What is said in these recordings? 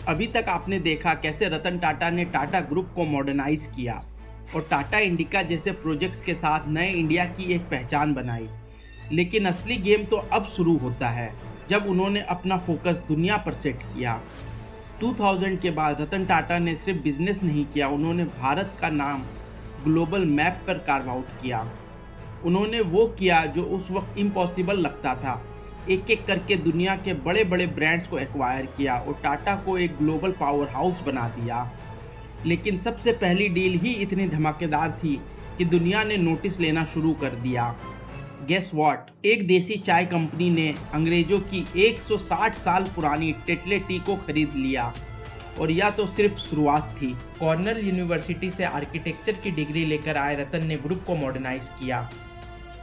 अभी तक आपने देखा कैसे रतन टाटा ने टाटा ग्रुप को मॉडर्नाइज किया और टाटा इंडिका जैसे प्रोजेक्ट्स के साथ नए इंडिया की एक पहचान बनाई। लेकिन असली गेम तो अब शुरू होता है, जब उन्होंने अपना फोकस दुनिया पर सेट किया। 2000 के बाद रतन टाटा ने सिर्फ बिजनेस नहीं किया, उन्होंने भारत का नाम ग्लोबल मैप पर कार्व आउट किया। उन्होंने वो किया जो उस वक्त इम्पॉसिबल लगता था। एक एक करके दुनिया के बड़े बड़े ब्रांड्स को एक्वायर किया और टाटा को एक ग्लोबल पावर हाउस बना दिया। लेकिन सबसे पहली डील ही इतनी धमाकेदार थी कि दुनिया ने नोटिस लेना शुरू कर दिया। गेस व्हाट, एक देसी चाय कंपनी ने अंग्रेजों की 160 साल पुरानी टेटले टी को खरीद लिया। और यह तो सिर्फ शुरुआत थी। कॉर्नल यूनिवर्सिटी से आर्किटेक्चर की डिग्री लेकर आए रतन ने ग्रुप को मॉडर्नाइज किया।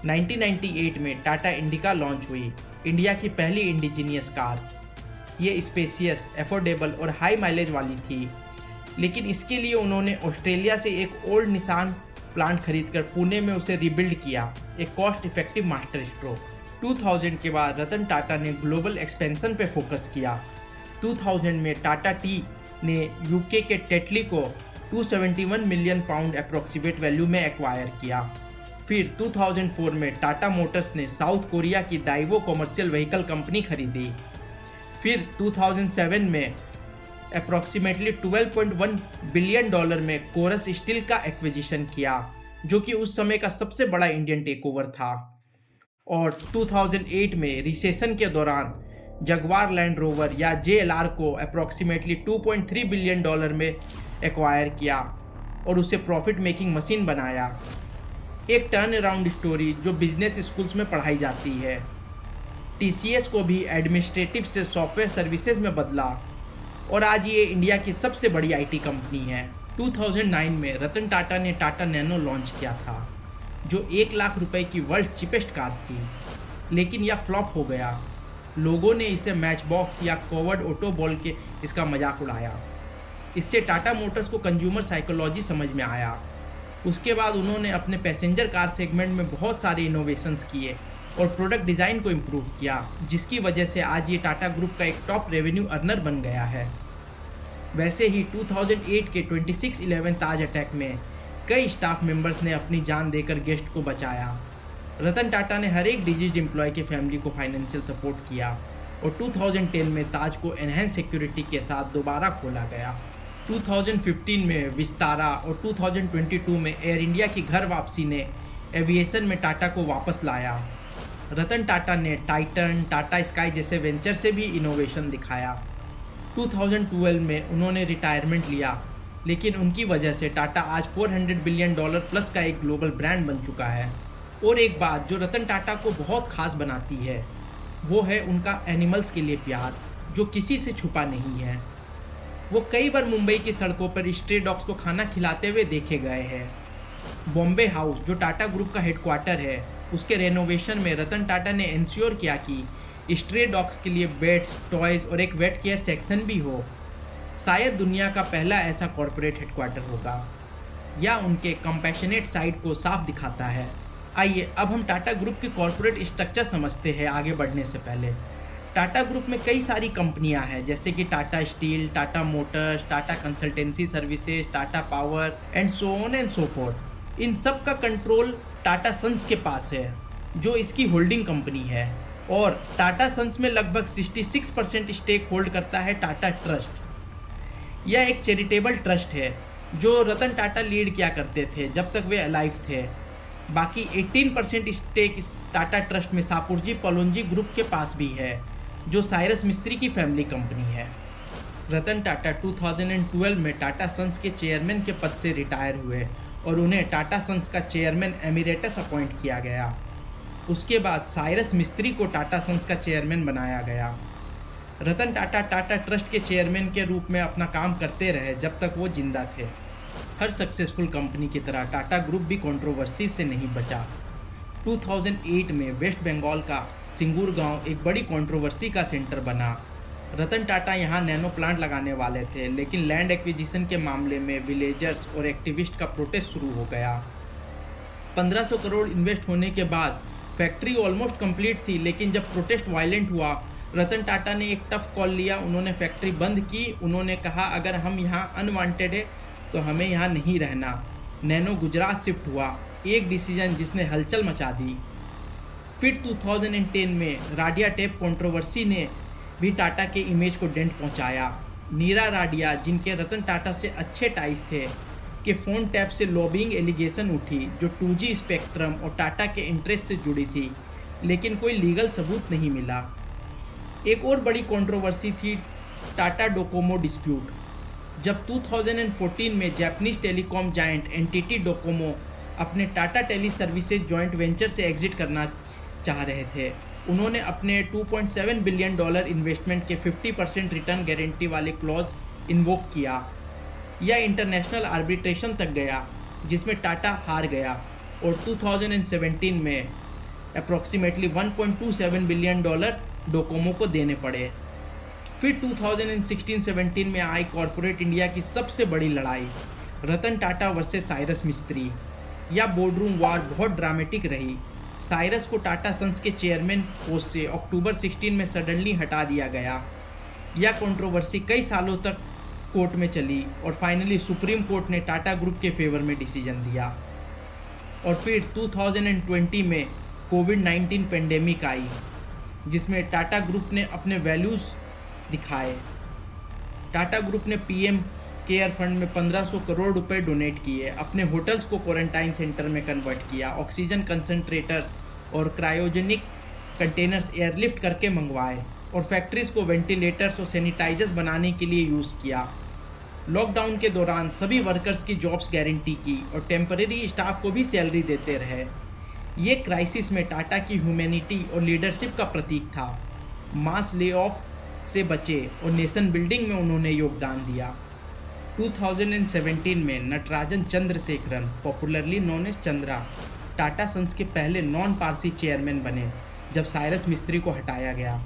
1998 में टाटा इंडिका लॉन्च हुई, इंडिया की पहली इंडिजीनियस कार। ये स्पेसियस, एफोर्डेबल और हाई माइलेज वाली थी। लेकिन इसके लिए उन्होंने ऑस्ट्रेलिया से एक ओल्ड निसान प्लांट खरीदकर पुणे में उसे रिबिल्ड किया, एक कॉस्ट इफेक्टिव मास्टर स्ट्रोक। 2000 के बाद रतन टाटा ने ग्लोबल एक्सपेंशन पे फोकस किया। 2000 में टाटा टी ने यूके के टेटली को 271 मिलियन पाउंड अप्रोक्सीमेट वैल्यू में एक्वायर किया। फिर 2004 में टाटा मोटर्स ने साउथ कोरिया की दाइवो कॉमर्शियल व्हीकल कंपनी खरीदी। फिर 2007 में अप्रॉक्सीमेटली $12.1 बिलियन में कोरस स्टील का एक्विजिशन किया, जो कि उस समय का सबसे बड़ा इंडियन टेकओवर था। और 2008 में रिसेशन के दौरान जगवार लैंड रोवर या JLR को अप्रॉक्सीमेटली $2.3 बिलियन में एक्वायर किया और उसे प्रॉफिट मेकिंग मशीन बनाया। एक टर्न अराउंड स्टोरी जो बिजनेस स्कूल्स में पढ़ाई जाती है। TCS को भी एडमिनिस्ट्रेटिव से सॉफ्टवेयर सर्विसेज में बदला और आज ये इंडिया की सबसे बड़ी IT कंपनी है। 2009 में रतन टाटा ने टाटा नैनो लॉन्च किया था, जो 1 लाख रुपए की वर्ल्ड चीपेस्ट कार थी। लेकिन यह फ्लॉप हो गया। लोगों ने इसे मैच बॉक्स या कवर्ड ऑटो बोल के इसका मजाक उड़ाया। इससे टाटा मोटर्स को कंज्यूमर साइकोलॉजी समझ में आया। उसके बाद उन्होंने अपने पैसेंजर कार सेगमेंट में बहुत सारे इनोवेशंस किए और प्रोडक्ट डिज़ाइन को इम्प्रूव किया, जिसकी वजह से आज ये टाटा ग्रुप का एक टॉप रेवेन्यू अर्नर बन गया है। वैसे ही 2008 के 26/11 ताज अटैक में कई स्टाफ मेंबर्स ने अपनी जान देकर गेस्ट को बचाया। रतन टाटा ने हर एक डिजीज एम्प्लॉय की फैमिली को फाइनेंशियल सपोर्ट किया और 2010 में ताज को एनहेंस सिक्योरिटी के साथ दोबारा खोला गया। 2015 में विस्तारा और 2022 में एयर इंडिया की घर वापसी ने एविएशन में टाटा को वापस लाया। रतन टाटा ने टाइटन, टाटा स्काई जैसे वेंचर से भी इनोवेशन दिखाया। 2012 में उन्होंने रिटायरमेंट लिया, लेकिन उनकी वजह से टाटा आज $400 बिलियन प्लस का एक ग्लोबल ब्रांड बन चुका है। और एक बात जो रतन टाटा को बहुत खास बनाती है, वो है उनका एनिमल्स के लिए प्यार, जो किसी से छुपा नहीं है। वो कई बार मुंबई की सड़कों पर स्ट्रे डॉग्स को खाना खिलाते हुए देखे गए हैं। बॉम्बे हाउस, जो टाटा ग्रुप का हेडक्वार्टर है, उसके रेनोवेशन में रतन टाटा ने इंश्योर किया कि स्ट्रे डॉग्स के लिए बेड्स, टॉयज़ और एक वेट केयर सेक्शन भी हो। शायद दुनिया का पहला ऐसा कॉरपोरेट हेडक्वार्टर होगा। या उनके कंपैशनेट साइड को साफ दिखाता है। आइए अब हम टाटा ग्रुप के कॉरपोरेट स्ट्रक्चर समझते हैं आगे बढ़ने से पहले। टाटा ग्रुप में कई सारी कंपनियां हैं, जैसे कि Tata Steel, Tata Motors, Tata Consultancy Services, Tata Power and so on and so forth. इन सब का कंट्रोल टाटा सन्स के पास है, जो इसकी होल्डिंग कंपनी है। और टाटा सन्स में लगभग 66% स्टेक होल्ड करता है टाटा ट्रस्ट। यह एक चैरिटेबल ट्रस्ट है जो रतन टाटा लीड किया करते थे जब तक वे अलाइव थे। बाकी 18% स्टेक इस टाटा ट्रस्ट में सापुरजी पलोंजी ग्रुप के पास भी है, जो साइरस मिस्त्री की फैमिली कंपनी है। रतन टाटा 2012 में टाटा सन्स के चेयरमैन के पद से रिटायर हुए और उन्हें टाटा सन्स का चेयरमैन एमिरेटस अपॉइंट किया गया। उसके बाद साइरस मिस्त्री को टाटा सन्स का चेयरमैन बनाया गया। रतन टाटा टाटा ट्रस्ट के चेयरमैन के रूप में अपना काम करते रहे जब तक वो जिंदा थे। हर सक्सेसफुल कंपनी की तरह टाटा ग्रुप भी कंट्रोवर्सी से नहीं बचा। 2008 में वेस्ट बंगाल का सिंगूर गांव एक बड़ी कंट्रोवर्सी का सेंटर बना। रतन टाटा यहां नैनो प्लांट लगाने वाले थे, लेकिन लैंड एक्विजिशन के मामले में विलेजर्स और एक्टिविस्ट का प्रोटेस्ट शुरू हो गया। 1500 करोड़ इन्वेस्ट होने के बाद फैक्ट्री ऑलमोस्ट कंप्लीट थी, लेकिन जब प्रोटेस्ट वायलेंट हुआ रतन टाटा ने एक टफ कॉल लिया, उन्होंने फैक्ट्री बंद की। उन्होंने कहा अगर हम यहाँ अनवांटेड है तो हमें यहाँ नहीं रहना। नैनो गुजरात शिफ्ट हुआ, एक डिसीजन जिसने हलचल मचा दी। फिर 2010 में राडिया टेप कंट्रोवर्सी ने भी टाटा के इमेज को डेंट पहुंचाया। नीरा राडिया, जिनके रतन टाटा से अच्छे टाइज थे, के फ़ोन टैप से लॉबिंग एलिगेशन उठी जो 2G स्पेक्ट्रम और टाटा के इंटरेस्ट से जुड़ी थी, लेकिन कोई लीगल सबूत नहीं मिला। एक और बड़ी कंट्रोवर्सी थी टाटा डोकोमो डिस्प्यूट। जब 2014 में Japanese telecom giant NTT Docomo अपने Tata Tele Services joint venture से एग्जिट करना चाह रहे थे, उन्होंने अपने $2.7 बिलियन इन्वेस्टमेंट के 50% रिटर्न गारंटी वाले क्लॉज इन्वोक किया। यह इंटरनेशनल आर्बिट्रेशन तक गया जिसमें टाटा हार गया और 2017 में अप्रॉक्सीमेटली $1.27 बिलियन डोकोमो को देने पड़े। फिर 2016-17 में आई कॉरपोरेट इंडिया की सबसे बड़ी लड़ाई, रतन टाटा वर्सेस साइरस मिस्त्री। यह बोर्डरूम वॉर बहुत ड्रामेटिक रही। साइरस को टाटा सन्स के चेयरमैन पोस्ट से अक्टूबर 16 में सडनली हटा दिया गया। यह कंट्रोवर्सी कई सालों तक कोर्ट में चली और फाइनली सुप्रीम कोर्ट ने टाटा ग्रुप के फेवर में डिसीजन दिया। और फिर 2020 में कोविड-19 पेंडेमिक आई जिसमें टाटा ग्रुप ने अपने वैल्यूज़ दिखाए। टाटा ग्रुप ने पीएम केयर फंड में 1500 करोड़ रुपए डोनेट किए, अपने होटल्स को क्वारंटाइन सेंटर में कन्वर्ट किया, ऑक्सीजन कंसंट्रेटर्स और क्रायोजेनिक कंटेनर्स एयरलिफ्ट करके मंगवाए और फैक्ट्रीज़ को वेंटिलेटर्स और सैनिटाइजर्स बनाने के लिए यूज़ किया। लॉकडाउन के दौरान सभी वर्कर्स की जॉब्स गारंटी की और टेम्परेरी स्टाफ को भी सैलरी देते रहे। ये क्राइसिस में टाटा की ह्यूमैनिटी और लीडरशिप का प्रतीक था। मास ले ऑफ से बचे और नेशन बिल्डिंग में उन्होंने योगदान दिया। 2017 में Natarajan Chandrasekaran, popularly known as Chandra, Tata sons के पहले नॉन पारसी चेयरमैन बने जब साइरस मिस्त्री को हटाया गया।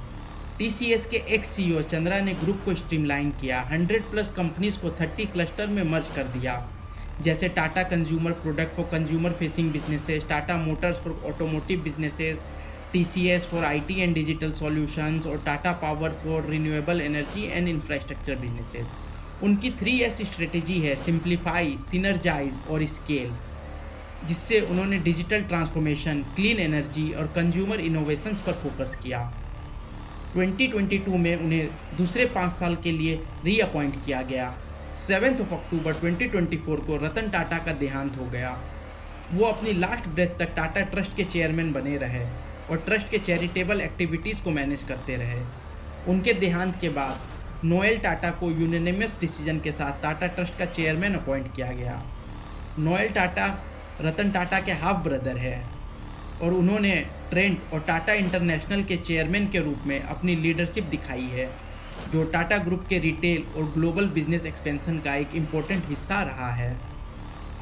टीसीएस के एक्स सीईओ चंद्रा ने ग्रुप को स्ट्रीमलाइन किया, 100+ कंपनीज को 30 क्लस्टर में मर्ज कर दिया, जैसे Tata Consumer Product for consumer facing businesses, Tata Motors for automotive businesses, TCS for IT and digital solutions और Tata Power for renewable energy and infrastructure businesses. उनकी 3S स्ट्रेटेजी है, सिंप्लीफाई, सिनर्जाइज और स्केल, जिससे उन्होंने डिजिटल ट्रांसफॉर्मेशन, क्लीन एनर्जी और consumer innovations पर focus किया। 2022 में उन्हें दूसरे 5 साल के लिए रीअपॉइंट किया गया। 7 अक्टूबर 2024 को रतन टाटा का देहांत हो गया। वो अपनी लास्ट ब्रेथ तक टाटा ट्रस्ट के चेयरमैन बने रहे और ट्रस्ट के चैरिटेबल एक्टिविटीज़ को मैनेज करते रहे। उनके देहांत के बाद नोएल टाटा को यूनानिमस डिसीजन के साथ टाटा ट्रस्ट का चेयरमैन अपॉइंट किया गया। नोएल टाटा रतन टाटा के हाफ ब्रदर है और उन्होंने ट्रेंट और टाटा इंटरनेशनल के चेयरमैन के रूप में अपनी लीडरशिप दिखाई है, जो टाटा ग्रुप के रिटेल और ग्लोबल बिजनेस एक्सपेंशन का एक इम्पोर्टेंट हिस्सा रहा है।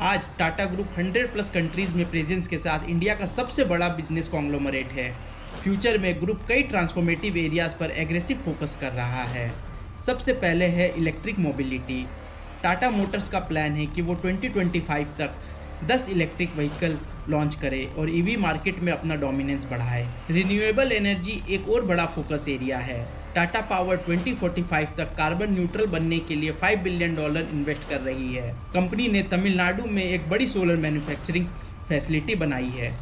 आज टाटा ग्रुप 100+ कंट्रीज़ में प्रेजेंस के साथ इंडिया का सबसे बड़ा बिजनेस कॉन्ग्लोमरेट है। फ्यूचर में ग्रुप कई ट्रांसफॉर्मेटिव एरियाज़ पर एग्रेसिव फोकस कर रहा है। सबसे पहले है इलेक्ट्रिक मोबिलिटी। टाटा मोटर्स का प्लान है कि वो 2025 तक 10 इलेक्ट्रिक व्हीकल लॉन्च करे और ईवी मार्केट में अपना डोमिनेंस बढ़ाए। रिन्यूएबल एनर्जी एक और बड़ा फोकस एरिया है। टाटा पावर 2045 तक कार्बन न्यूट्रल बनने के लिए $5 बिलियन इन्वेस्ट कर रही है। कंपनी ने तमिलनाडु में एक बड़ी सोलर मैन्युफैक्चरिंग फैसिलिटी बनाई है।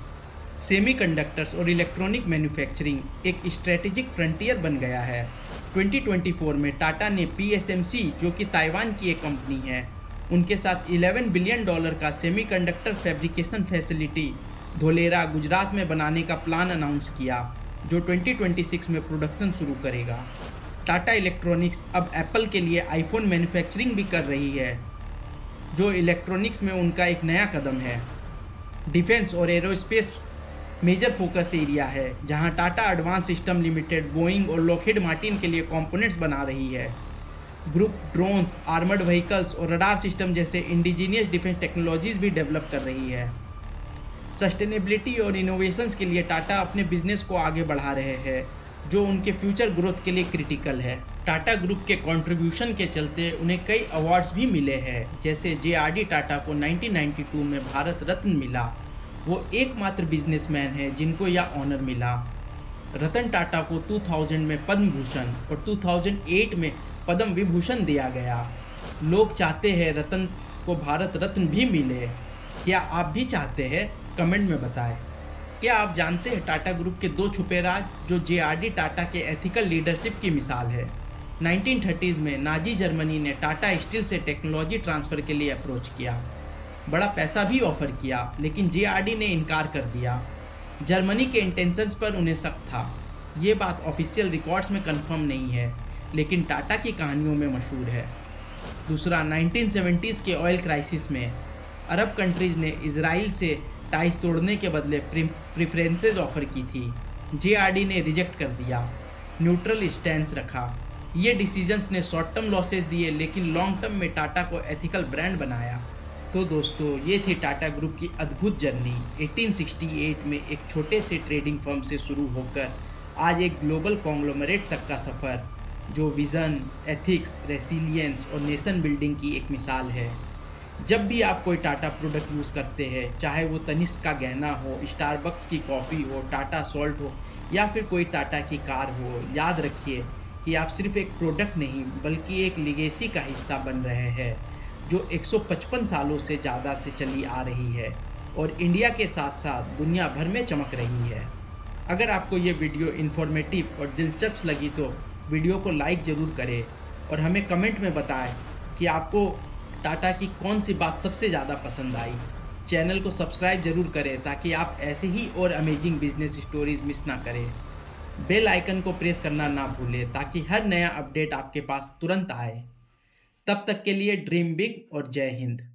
सेमीकंडक्टर्स और इलेक्ट्रॉनिक मैन्युफैक्चरिंग एक स्ट्रेटेजिक फ्रंटियर बन गया है। 2024 में टाटा ने PSMC, जो कि ताइवान की एक कंपनी है, उनके साथ $11 बिलियन का semiconductor fabrication facility Dholera, Gujarat में बनाने का प्लान अनाउंस किया, जो 2026 में प्रोडक्शन शुरू करेगा। टाटा इलेक्ट्रॉनिक्स अब एप्पल के लिए आईफोन मैन्युफैक्चरिंग भी कर रही है, जो इलेक्ट्रॉनिक्स में उनका एक नया कदम है। डिफेंस और एरोस्पेस मेजर फोकस एरिया है, जहां Tata advance system limited, Boeing और लॉकहीड मार्टिन के लिए कंपोनेंट्स बना रही है। ग्रुप ड्रोन्स, आर्मर्ड व्हीकल्स और रडार सिस्टम जैसे इंडिजीनियस डिफेंस टेक्नोलॉजीज भी डेवलप कर रही है। सस्टेनेबिलिटी और इनोवेशंस के लिए टाटा अपने बिजनेस को आगे बढ़ा रहे हैं, जो उनके फ्यूचर ग्रोथ के लिए क्रिटिकल है। टाटा ग्रुप के कंट्रीब्यूशन के चलते उन्हें कई अवार्ड्स भी मिले हैं, जैसे JRD टाटा को 1992 में भारत रत्न मिला। वो एकमात्र बिजनेसमैन है जिनको यह ऑनर मिला। रतन टाटा को 2000 में पद्म भूषण और 2008 में पद्म विभूषण दिया गया। लोग चाहते हैं रतन को भारत रत्न भी मिले। क्या आप भी चाहते हैं? कमेंट में बताएं। क्या आप जानते हैं टाटा ग्रुप के 2 छुपे राज जो JRD टाटा के एथिकल लीडरशिप की मिसाल है। 1930s में नाजी जर्मनी ने टाटा स्टील से टेक्नोलॉजी ट्रांसफ़र के लिए अप्रोच किया। बड़ा पैसा भी ऑफर किया, लेकिन JRD ने इनकार कर दिया। जर्मनी के इंटेंशंस पर उन्हें शक था। ये बात ऑफिशियल रिकॉर्ड्स में कंफर्म नहीं है, लेकिन टाटा की कहानियों में मशहूर है। दूसरा, 1970s के ऑयल क्राइसिस में अरब कंट्रीज़ ने इजराइल से टाइज तोड़ने के बदले प्रेफरेंसेस ऑफर की थी। JRD ने रिजेक्ट कर दिया, न्यूट्रल स्टैंस रखा। ये डिसीजंस ने शॉर्ट टर्म लॉसेस दिए, लेकिन लॉन्ग टर्म में टाटा को एथिकल ब्रांड बनाया। तो दोस्तों, ये थी टाटा ग्रुप की अद्भुत जर्नी। 1868 में एक छोटे से ट्रेडिंग फर्म से शुरू होकर आज एक ग्लोबल कॉन्ग्लोमरेट तक का सफ़र, जो विज़न, एथिक्स, रेसिलियंस और नेशन बिल्डिंग की एक मिसाल है। जब भी आप कोई टाटा प्रोडक्ट यूज़ करते हैं, चाहे वो तनिष्क का गहना हो, स्टारबक्स की कॉफ़ी हो, टाटा सॉल्ट हो या फिर कोई टाटा की कार हो, याद रखिए कि आप सिर्फ एक प्रोडक्ट नहीं बल्कि एक लिगेसी का हिस्सा बन रहे हैं, जो 155 सालों से ज़्यादा से चली आ रही है और इंडिया के साथ साथ दुनिया भर में चमक रही है। अगर आपको ये वीडियो इन्फॉर्मेटिव और दिलचस्प लगी तो वीडियो को लाइक ज़रूर करें और हमें कमेंट में बताएं कि आपको टाटा की कौन सी बात सबसे ज़्यादा पसंद आई। चैनल को सब्सक्राइब ज़रूर करें ताकि आप ऐसे ही और अमेजिंग बिजनेस स्टोरीज मिस ना करें। बेल आइकन को प्रेस करना ना भूलें ताकि हर नया अपडेट आपके पास तुरंत आए। तब तक के लिए ड्रीम बिग और जय हिंद।